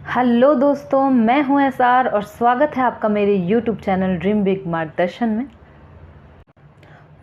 Hello दोस्तों, मैं हूं एसआर और स्वागत है आपका मेरे यूट्यूब चैनल ड्रीम बिग मार्गदर्शन में।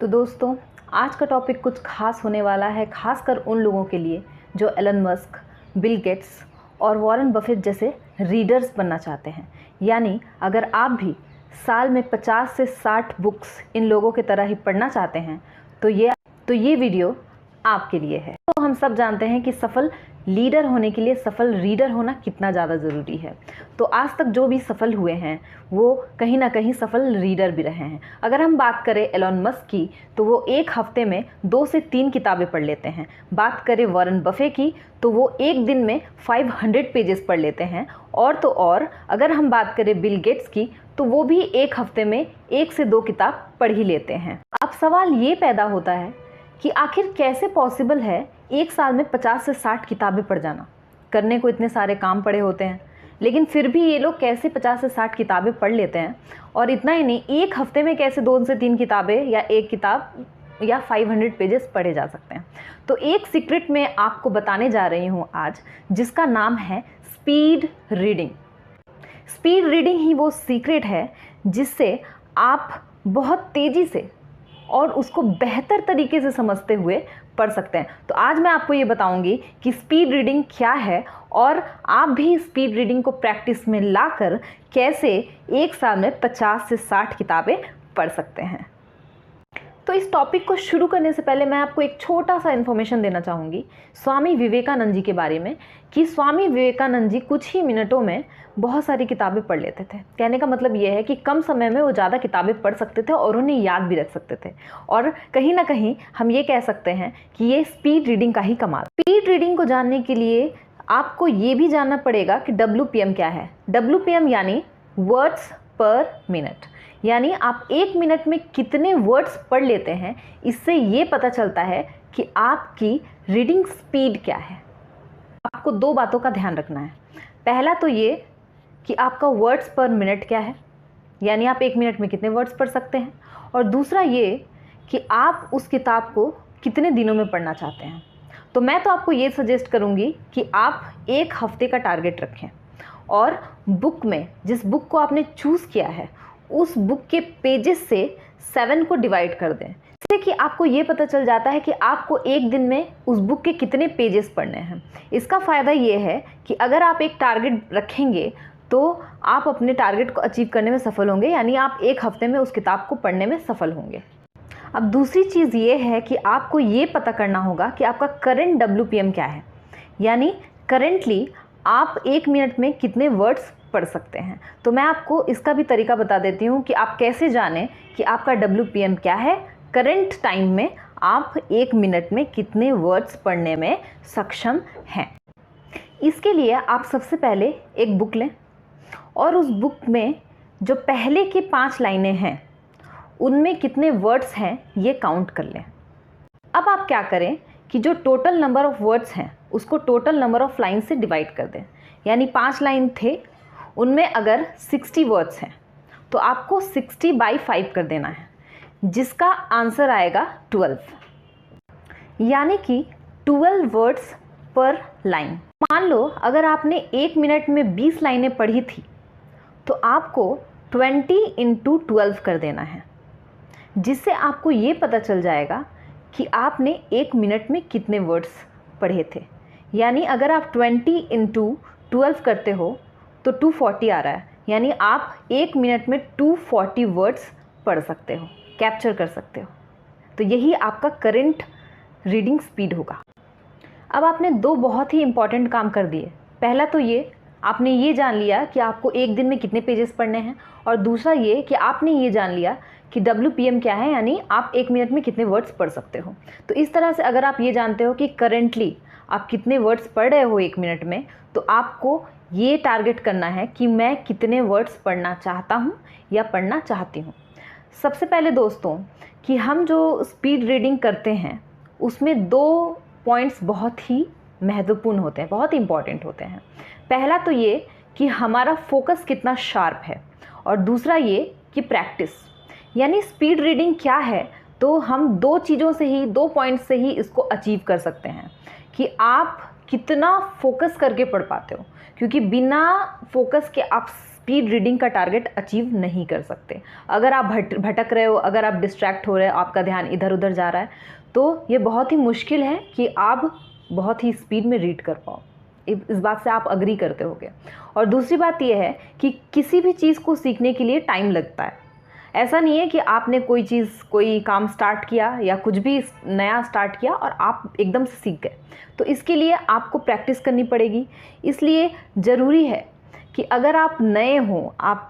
तो दोस्तों, आज का टॉपिक कुछ खास होने वाला है, खासकर उन लोगों के लिए जो एलन मस्क, बिल गेट्स और वॉरेन बफेट जैसे रीडर्स बनना चाहते हैं। यानी अगर आप भी साल में 50 से 60 बुक्स इन लोगों की तरह ही पढ़ना चाहते हैं तो ये वीडियो आपके लिए है। तो हम सब जानते हैं कि सफल लीडर होने के लिए सफल रीडर होना कितना ज़्यादा ज़रूरी है। तो आज तक जो भी सफल हुए हैं वो कहीं ना कहीं सफल रीडर भी रहे हैं। अगर हम बात करें एलन मस्क की तो वो एक हफ्ते में 2 से 3 किताबें पढ़ लेते हैं। बात करें वॉरेन बफे की तो वो एक दिन में 500 पेजेस पढ़ लेते हैं। और अगर हम बात करें बिल गेट्स की तो वो भी एक हफ्ते में 1 से 2 किताब पढ़ ही लेते हैं। अब सवाल ये पैदा होता है कि आखिर कैसे पॉसिबल है एक साल में 50 से 60 किताबें पढ़ जाना। करने को इतने सारे काम पड़े होते हैं, लेकिन फिर भी ये लोग कैसे 50 से 60 किताबें पढ़ लेते हैं। और इतना ही नहीं, एक हफ्ते में कैसे 2 से 3 किताबें या एक किताब या 500 पेजेस पढ़े जा सकते हैं। तो एक सीक्रेट मैं आपको बताने जा रही हूँ आज, जिसका नाम है स्पीड रीडिंग। स्पीड रीडिंग ही वो सीक्रेट है जिससे आप बहुत तेज़ी से और उसको बेहतर तरीके से समझते हुए पढ़ सकते हैं। तो आज मैं आपको ये बताऊंगी कि स्पीड रीडिंग क्या है और आप भी स्पीड रीडिंग को प्रैक्टिस में लाकर कैसे एक साल में 50 से 60 किताबें पढ़ सकते हैं। तो इस टॉपिक को शुरू करने से पहले मैं आपको एक छोटा सा इन्फॉर्मेशन देना चाहूँगी स्वामी विवेकानंद जी के बारे में, कि स्वामी विवेकानंद जी कुछ ही मिनटों में बहुत सारी किताबें पढ़ लेते थे। कहने का मतलब ये है कि कम समय में वो ज़्यादा किताबें पढ़ सकते थे और उन्हें याद भी रख सकते थे। और कहीं ना कहीं हम ये कह सकते हैं कि ये स्पीड रीडिंग का ही कमाल। स्पीड रीडिंग को जानने के लिए आपको ये भी जानना पड़ेगा कि WPM क्या है। WPM यानी वर्ड्स पर मिनट, यानी आप एक मिनट में कितने वर्ड्स पढ़ लेते हैं। इससे ये पता चलता है कि आपकी रीडिंग स्पीड क्या है। आपको 2 बातों का ध्यान रखना है। पहला तो ये कि आपका वर्ड्स पर मिनट क्या है, यानी आप एक मिनट में कितने वर्ड्स पढ़ सकते हैं। और दूसरा ये कि आप उस किताब को कितने दिनों में पढ़ना चाहते हैं। तो मैं तो आपको ये सजेस्ट करूँगी कि आप एक हफ्ते का टारगेट रखें और बुक में, जिस बुक को आपने चूज़ किया है, उस बुक के पेजेस से 7 को डिवाइड कर दें, जिससे कि आपको ये पता चल जाता है कि आपको एक दिन में उस बुक के कितने पेजेस पढ़ने हैं। इसका फ़ायदा ये है कि अगर आप एक टारगेट रखेंगे तो आप अपने टारगेट को अचीव करने में सफल होंगे, यानी आप एक हफ्ते में उस किताब को पढ़ने में सफल होंगे। अब दूसरी चीज़ ये है कि आपको ये पता करना होगा कि आपका करंट WPM क्या है, यानी करेंटली आप एक मिनट में कितने वर्ड्स पढ़ सकते हैं। तो मैं आपको इसका भी तरीका बता देती हूँ कि आप कैसे जानें कि आपका WPM क्या है। करंट टाइम में आप एक मिनट में कितने वर्ड्स पढ़ने में सक्षम हैं। इसके लिए आप सबसे पहले एक बुक लें और उस बुक में जो पहले की 5 लाइनें हैं उनमें कितने वर्ड्स हैं ये काउंट कर लें। अब आप क्या करें कि जो टोटल नंबर ऑफ़ वर्ड्स हैं उसको टोटल नंबर ऑफ़ लाइन से डिवाइड कर दें। यानी 5 लाइन थे, उनमें अगर 60 वर्ड्स हैं तो आपको 60/5 कर देना है, जिसका आंसर आएगा 12, यानी कि 12 वर्ड्स पर लाइन। मान लो अगर आपने एक मिनट में 20 लाइनें पढ़ी थी तो आपको 20 × 12 कर देना है, जिससे आपको ये पता चल जाएगा कि आपने एक मिनट में कितने वर्ड्स पढ़े थे। यानी अगर आप 20 × 12 करते हो तो 240 आ रहा है, यानी आप एक मिनट में 240 वर्ड्स पढ़ सकते हो, कैप्चर कर सकते हो। तो यही आपका करंट रीडिंग स्पीड होगा। अब आपने 2 बहुत ही इंपॉर्टेंट काम कर दिए। पहला तो ये, आपने ये जान लिया कि आपको एक दिन में कितने पेजेस पढ़ने हैं, और दूसरा ये कि आपने ये जान लिया कि WPM क्या है, यानी आप एक मिनट में कितने वर्ड्स पढ़ सकते हो। तो इस तरह से अगर आप ये जानते हो कि करेंटली आप कितने वर्ड्स पढ़ रहे हो एक मिनट में, तो आपको ये टारगेट करना है कि मैं कितने वर्ड्स पढ़ना चाहता हूँ या पढ़ना चाहती हूँ। सबसे पहले दोस्तों कि हम जो स्पीड रीडिंग करते हैं उसमें 2 पॉइंट्स बहुत ही महत्वपूर्ण होते हैं, बहुत इंपॉर्टेंट होते हैं। पहला तो ये कि हमारा फोकस कितना शार्प है, और दूसरा ये कि प्रैक्टिस। यानी स्पीड रीडिंग क्या है, तो हम 2 चीज़ों से ही, 2 पॉइंट्स से ही इसको अचीव कर सकते हैं। कि आप कितना फोकस करके पढ़ पाते हो, क्योंकि बिना फोकस के आप स्पीड रीडिंग का टारगेट अचीव नहीं कर सकते। अगर आप भटक रहे हो, अगर आप डिस्ट्रैक्ट हो रहे हो, आपका ध्यान इधर उधर जा रहा है, तो ये बहुत ही मुश्किल है कि आप बहुत ही स्पीड में रीड कर पाओ। इस बात से आप अग्री करते होगे। और दूसरी बात यह है कि किसी भी चीज़ को सीखने के लिए टाइम लगता है। ऐसा नहीं है कि आपने कोई काम स्टार्ट किया या कुछ भी नया स्टार्ट किया और आप एकदम से सीख गए। तो इसके लिए आपको प्रैक्टिस करनी पड़ेगी। इसलिए ज़रूरी है कि अगर आप नए हो, आप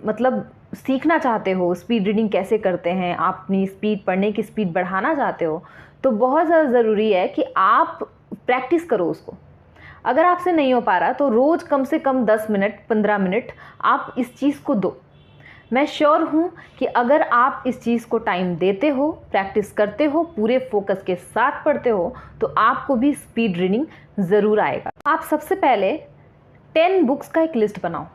मतलब सीखना चाहते हो स्पीड रीडिंग कैसे करते हैं, आप अपनी स्पीड, पढ़ने की स्पीड बढ़ाना चाहते हो, तो बहुत ज़्यादा ज़रूरी है कि आप प्रैक्टिस करो उसको। अगर आपसे नहीं हो पा रहा तो रोज़ कम से कम 10 मिनट 15 मिनट आप इस चीज़ को दो। मैं श्योर हूँ कि अगर आप इस चीज़ को टाइम देते हो, प्रैक्टिस करते हो, पूरे फोकस के साथ पढ़ते हो, तो आपको भी स्पीड रीडिंग ज़रूर आएगा। आप सबसे पहले 10 बुक्स का एक लिस्ट बनाओ।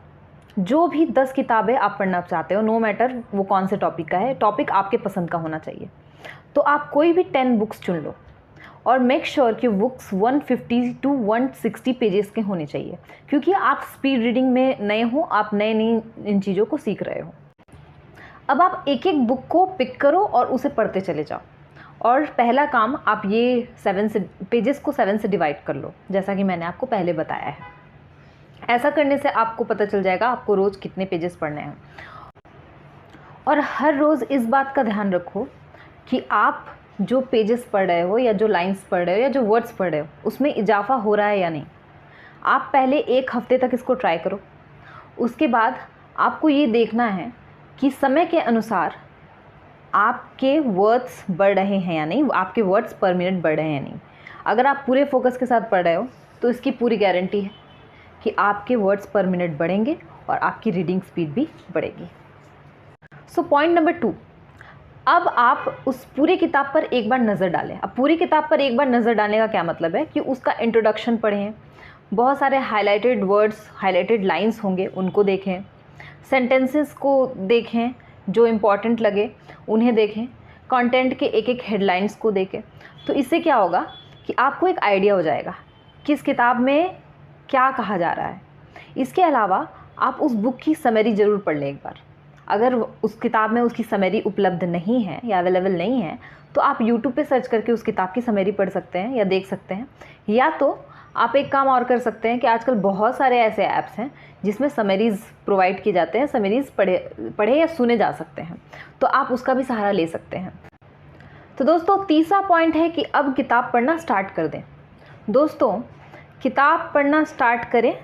जो भी 10 किताबें आप पढ़ना चाहते हो, नो मैटर वो कौन से टॉपिक का है, टॉपिक आपके पसंद का होना चाहिए। तो आप कोई भी 10 बुक्स चुन लो और मेक श्योर कि बुक्स 150 to 160 पेजेस के होने चाहिए, क्योंकि आप स्पीड रीडिंग में नए हो, आप नए नई इन चीज़ों को सीख रहे हो। अब आप एक एक बुक को पिक करो और उसे पढ़ते चले जाओ। और पहला काम, आप ये 7 पेजेस को 7 से डिवाइड कर लो, जैसा कि मैंने आपको पहले बताया है। ऐसा करने से आपको पता चल जाएगा आपको रोज़ कितने पेजेस पढ़ने हैं। और हर रोज़ इस बात का ध्यान रखो कि आप जो पेजेस पढ़ रहे हो या जो लाइंस पढ़ रहे हो या जो वर्ड्स पढ़ रहे हो, उसमें इजाफा हो रहा है या नहीं। आप पहले 1 हफ्ते तक इसको ट्राई करो। उसके बाद आपको ये देखना है कि समय के अनुसार आपके वर्ड्स बढ़ रहे हैं या नहीं, आपके वर्ड्स पर मिनट बढ़ रहे हैं या नहीं। अगर आप पूरे फोकस के साथ पढ़ रहे हो तो इसकी पूरी गारंटी है कि आपके वर्ड्स पर मिनट बढ़ेंगे और आपकी रीडिंग स्पीड भी बढ़ेगी। सो पॉइंट नंबर 2, अब आप उस पूरी किताब पर एक बार नज़र डालें। अब पूरी किताब पर एक बार नज़र डालने का क्या मतलब है कि उसका इंट्रोडक्शन पढ़ें, बहुत सारे हाईलाइटेड वर्ड्स, हाईलाइटेड लाइंस होंगे, उनको देखें, सेंटेंसेस को देखें, जो इम्पॉर्टेंट लगे उन्हें देखें, कंटेंट के एक एक हेडलाइंस को देखें। तो इससे क्या होगा कि आपको एक आइडिया हो जाएगा किस किताब में क्या कहा जा रहा है। इसके अलावा आप उस बुक की समरी ज़रूर पढ़ लें एक बार। अगर उस किताब में उसकी समरी उपलब्ध नहीं है या अवेलेबल नहीं है, तो आप यूट्यूब पे सर्च करके उस किताब की समरी पढ़ सकते हैं या देख सकते हैं। या तो आप एक काम और कर सकते हैं कि आजकल बहुत सारे ऐसे ऐप्स हैं जिसमें समरीज़ प्रोवाइड किए जाते हैं, समरीज़ पढ़े या सुने जा सकते हैं, तो आप उसका भी सहारा ले सकते हैं। तो दोस्तों, तीसरा पॉइंट है कि अब किताब पढ़ना स्टार्ट कर दें। दोस्तों, किताब पढ़ना स्टार्ट करें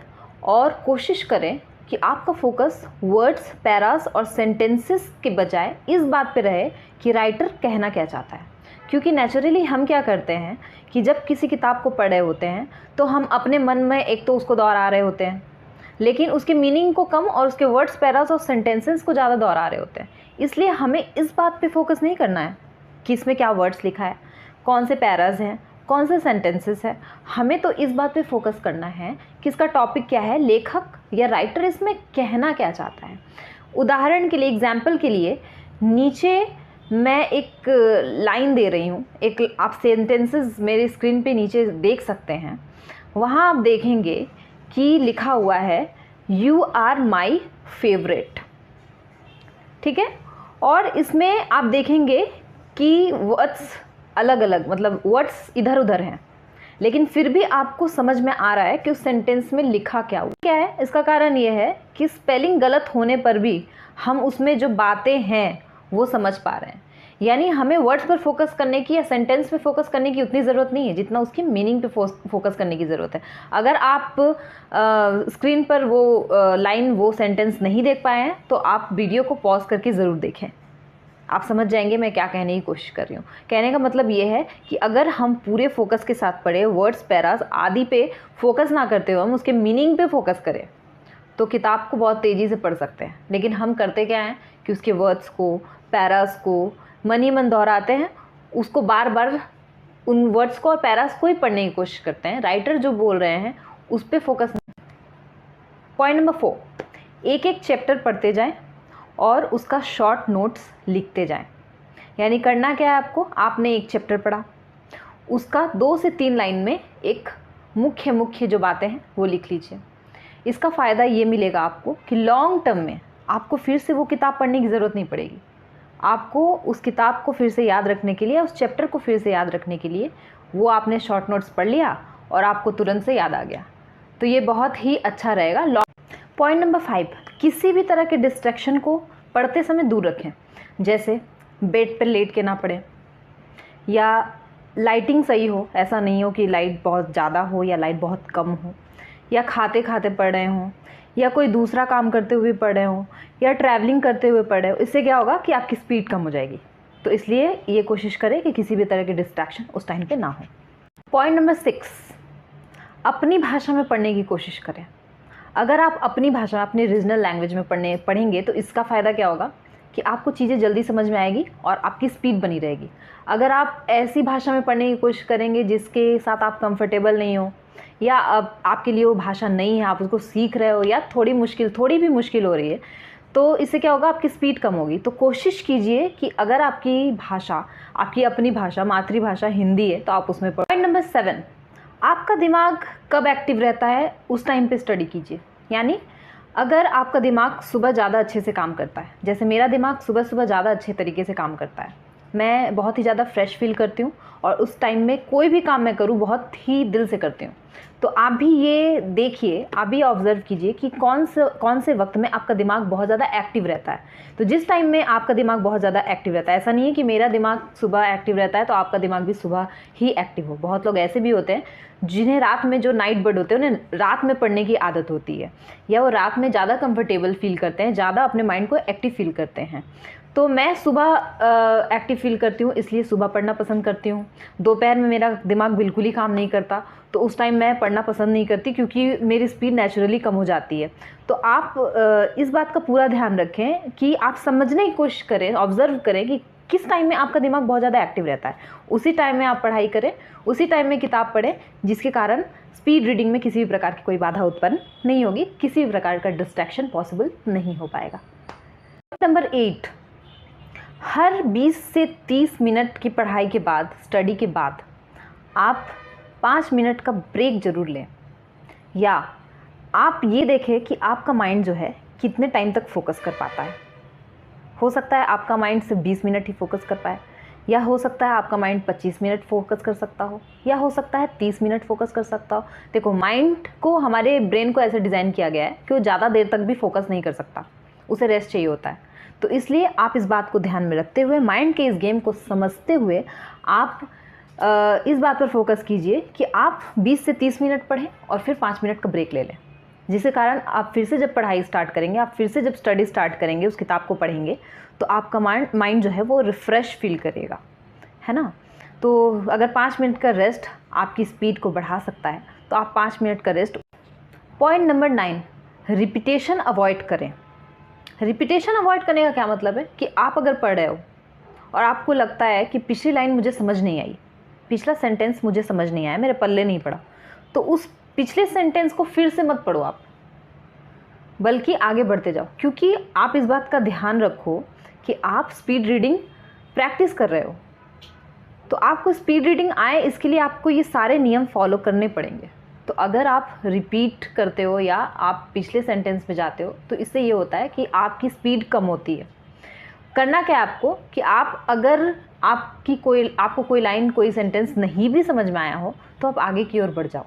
और कोशिश करें कि आपका फोकस वर्ड्स, पैरास और सेंटेंसेस के बजाय इस बात पे रहे कि राइटर कहना क्या चाहता है। क्योंकि नेचुरली हम क्या करते हैं कि जब किसी किताब को पढ़ रहे होते हैं तो हम अपने मन में एक तो उसको दोहरा रहे होते हैं, लेकिन उसके मीनिंग को कम और उसके वर्ड्स, पैरास और सेंटेंसेस को ज़्यादा दोहरा रहे होते हैं। इसलिए हमें इस बात पे फोकस नहीं करना है कि इसमें क्या वर्ड्स लिखा है, कौन से पैरास हैं, कौन से सेंटेंसेस है। हमें तो इस बात पे फोकस करना है कि इसका टॉपिक क्या है, लेखक या राइटर इसमें कहना क्या चाहता है। उदाहरण के लिए, एग्जाम्पल के लिए, नीचे मैं एक लाइन दे रही हूँ, एक आप सेंटेंसेस मेरे स्क्रीन पे नीचे देख सकते हैं। वहाँ आप देखेंगे कि लिखा हुआ है यू आर माई फेवरेट, ठीक है। और इसमें आप देखेंगे कि वर्ड्स अलग अलग, मतलब वर्ड्स इधर उधर हैं, लेकिन फिर भी आपको समझ में आ रहा है कि उस सेंटेंस में लिखा क्या है। इसका कारण ये है कि स्पेलिंग गलत होने पर भी हम उसमें जो बातें हैं वो समझ पा रहे हैं। यानी हमें वर्ड्स पर फोकस करने की या सेंटेंस पे फोकस करने की उतनी ज़रूरत नहीं है जितना उसकी मीनिंग पे फोकस करने की ज़रूरत है। अगर आप स्क्रीन पर वो लाइन, वो सेंटेंस नहीं देख पाए हैं तो आप वीडियो को पॉज करके ज़रूर देखें, आप समझ जाएंगे मैं क्या कहने की कोशिश कर रही हूँ। कहने का मतलब ये है कि अगर हम पूरे फोकस के साथ पढ़े, वर्ड्स, पैरास आदि पे फोकस ना करते हो, हम उसके मीनिंग पे फोकस करें, तो किताब को बहुत तेज़ी से पढ़ सकते हैं। लेकिन हम करते क्या हैं कि उसके वर्ड्स को, पैरास को मन ही मन दोहराते हैं, उसको बार बार उन वर्ड्स को और पैरास को ही पढ़ने की कोशिश करते हैं। राइटर जो बोल रहे हैं उस पर फोकस नहीं। पॉइंट नंबर 4, एक एक चैप्टर पढ़ते जाएं और उसका शॉर्ट नोट्स लिखते जाएं। यानी करना क्या है आपको, आपने एक चैप्टर पढ़ा, उसका 2 से 3 लाइन में एक मुख्य जो बातें हैं वो लिख लीजिए। इसका फ़ायदा ये मिलेगा आपको कि लॉन्ग टर्म में आपको फिर से वो किताब पढ़ने की ज़रूरत नहीं पड़ेगी। आपको उस किताब को फिर से याद रखने के लिए, उस चैप्टर को फिर से याद रखने के लिए वो आपने शॉर्ट नोट्स पढ़ लिया और आपको तुरंत से याद आ गया। तो ये बहुत ही अच्छा रहेगा। पॉइंट नंबर 5, किसी भी तरह के डिस्ट्रैक्शन को पढ़ते समय दूर रखें। जैसे बेड पर लेट के ना पढ़ें, या लाइटिंग सही हो, ऐसा नहीं हो कि लाइट बहुत ज़्यादा हो या लाइट बहुत कम हो, या खाते खाते पढ़ रहे हों, या कोई दूसरा काम करते हुए पढ़ रहे हों, या ट्रैवलिंग करते हुए पढ़ रहे हो। इससे क्या होगा कि आपकी स्पीड कम हो जाएगी। तो इसलिए ये कोशिश करें कि किसी भी तरह के डिस्ट्रैक्शन उस टाइम पे ना हो। पॉइंट नंबर 6, अपनी भाषा में पढ़ने की कोशिश करें। अगर आप अपनी भाषा, अपनी रीजनल लैंग्वेज में पढ़ेंगे तो इसका फ़ायदा क्या होगा कि आपको चीज़ें जल्दी समझ में आएगी और आपकी स्पीड बनी रहेगी। अगर आप ऐसी भाषा में पढ़ने की कोशिश करेंगे जिसके साथ आप कंफर्टेबल नहीं हो, या अब आपके लिए वो भाषा नहीं है, आप उसको सीख रहे हो, या थोड़ी भी मुश्किल हो रही है, तो इससे क्या होगा, आपकी स्पीड कम होगी। तो कोशिश कीजिए कि अगर आपकी भाषा, आपकी अपनी भाषा, मातृभाषा हिंदी है, तो आप उसमें पढ़ो। पॉइंट नंबर 7, आपका दिमाग कब एक्टिव रहता है उस टाइम पे स्टडी कीजिए। यानी अगर आपका दिमाग सुबह ज़्यादा अच्छे से काम करता है, जैसे मेरा दिमाग सुबह ज़्यादा अच्छे तरीके से काम करता है, मैं बहुत ही ज़्यादा फ्रेश फील करती हूँ और उस टाइम में कोई भी काम मैं करूँ बहुत ही दिल से करती हूँ। तो आप भी ये देखिए, आप भी ऑब्ज़र्व कीजिए कि कौन से वक्त में आपका दिमाग बहुत ज़्यादा एक्टिव रहता है। तो जिस टाइम में आपका दिमाग बहुत ज़्यादा एक्टिव रहता है, ऐसा नहीं है कि मेरा दिमाग सुबह एक्टिव रहता है तो आपका दिमाग भी सुबह ही एक्टिव हो। बहुत लोग ऐसे भी होते हैं जिन्हें रात में, जो नाइट बर्ड होते हैं, उन्हें रात में पढ़ने की आदत होती है, या वो रात में ज़्यादा कंफर्टेबल फील करते हैं, ज़्यादा अपने माइंड को एक्टिव फील करते हैं। तो मैं सुबह एक्टिव फील करती हूँ, इसलिए सुबह पढ़ना पसंद करती हूँ। दोपहर में मेरा दिमाग बिल्कुल ही काम नहीं करता, तो उस टाइम मैं पढ़ना पसंद नहीं करती क्योंकि मेरी स्पीड नेचुरली कम हो जाती है। तो आप इस बात का पूरा ध्यान रखें कि आप समझने की कोशिश करें, ऑब्ज़र्व करें कि किस टाइम में आपका दिमाग बहुत ज़्यादा एक्टिव रहता है। उसी टाइम में आप पढ़ाई करें, उसी टाइम में किताब पढ़ें, जिसके कारण स्पीड रीडिंग में किसी भी प्रकार की कोई बाधा उत्पन्न नहीं होगी, किसी भी प्रकार का डिस्ट्रैक्शन पॉसिबल नहीं हो पाएगा। नंबर 8, हर 20 से 30 मिनट की पढ़ाई के बाद, स्टडी के बाद, आप 5 मिनट का ब्रेक ज़रूर लें। या आप ये देखें कि आपका माइंड जो है कितने टाइम तक फोकस कर पाता है। हो सकता है आपका माइंड सिर्फ 20 मिनट ही फोकस कर पाए, या हो सकता है आपका माइंड 25 मिनट फोकस कर सकता हो, या हो सकता है 30 मिनट फोकस कर सकता हो। देखो, माइंड को, हमारे ब्रेन को ऐसे डिज़ाइन किया गया है कि वो ज़्यादा देर तक भी फोकस नहीं कर सकता, उसे रेस्ट चाहिए होता है। तो इसलिए आप इस बात को ध्यान में रखते हुए, माइंड के इस गेम को समझते हुए, आप इस बात पर फोकस कीजिए कि आप 20 से 30 मिनट पढ़ें और फिर 5 मिनट का ब्रेक ले लें, जिसके कारण आप फिर से जब पढ़ाई स्टार्ट करेंगे, आप फिर से जब स्टडी स्टार्ट करेंगे, उस किताब को पढ़ेंगे, तो आपका माइंड जो है वो रिफ़्रेश फील करेगा, है ना। तो अगर 5 मिनट का रेस्ट आपकी स्पीड को बढ़ा सकता है, तो आप 5 मिनट का rest. Point number 9, repetition avoid करें। रिपीटेशन अवॉइड करने का क्या मतलब है कि आप अगर पढ़ रहे हो और आपको लगता है कि पिछली लाइन मुझे समझ नहीं आई, पिछला सेंटेंस मुझे समझ नहीं आया, मेरे पल्ले नहीं पड़ा, तो उस पिछले सेंटेंस को फिर से मत पढ़ो आप, बल्कि आगे बढ़ते जाओ। क्योंकि आप इस बात का ध्यान रखो कि आप स्पीड रीडिंग प्रैक्टिस कर रहे हो, तो आपको स्पीड रीडिंग आए इसके लिए आपको ये सारे नियम फॉलो करने पड़ेंगे। तो अगर आप रिपीट करते हो या आप पिछले सेंटेंस में जाते हो, तो इससे ये होता है कि आपकी स्पीड कम होती है। करना क्या है आपको कि आप, अगर आपको कोई लाइन, कोई सेंटेंस नहीं भी समझ में आया हो, तो आप आगे की ओर बढ़ जाओ।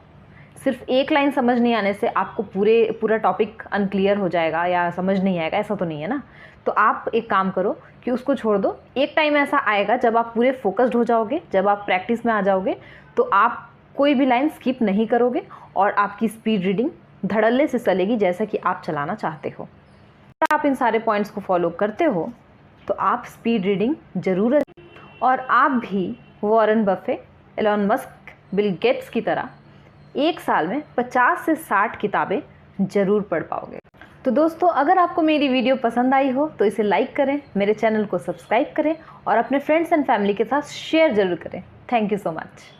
सिर्फ एक लाइन समझ नहीं आने से आपको पूरा टॉपिक अनक्लियर हो जाएगा या समझ नहीं आएगा, ऐसा तो नहीं है ना। तो आप एक काम करो कि उसको छोड़ दो। एक टाइम ऐसा आएगा जब आप पूरे फोकस्ड हो जाओगे, जब आप प्रैक्टिस में आ जाओगे, तो आप कोई भी लाइन स्किप नहीं करोगे और आपकी स्पीड रीडिंग धड़ल्ले से चलेगी, जैसा कि आप चलाना चाहते हो। अगर आप इन सारे पॉइंट्स को फॉलो करते हो तो आप स्पीड रीडिंग जरूर, और आप भी Warren Buffett, Elon Musk, Bill Gates की तरह एक साल में 50 से 60 किताबें ज़रूर पढ़ पाओगे। तो दोस्तों, अगर आपको मेरी वीडियो पसंद आई हो तो इसे लाइक करें, मेरे चैनल को सब्सक्राइब करें और अपने फ्रेंड्स एंड फैमिली के साथ शेयर ज़रूर करें। Thank you so much.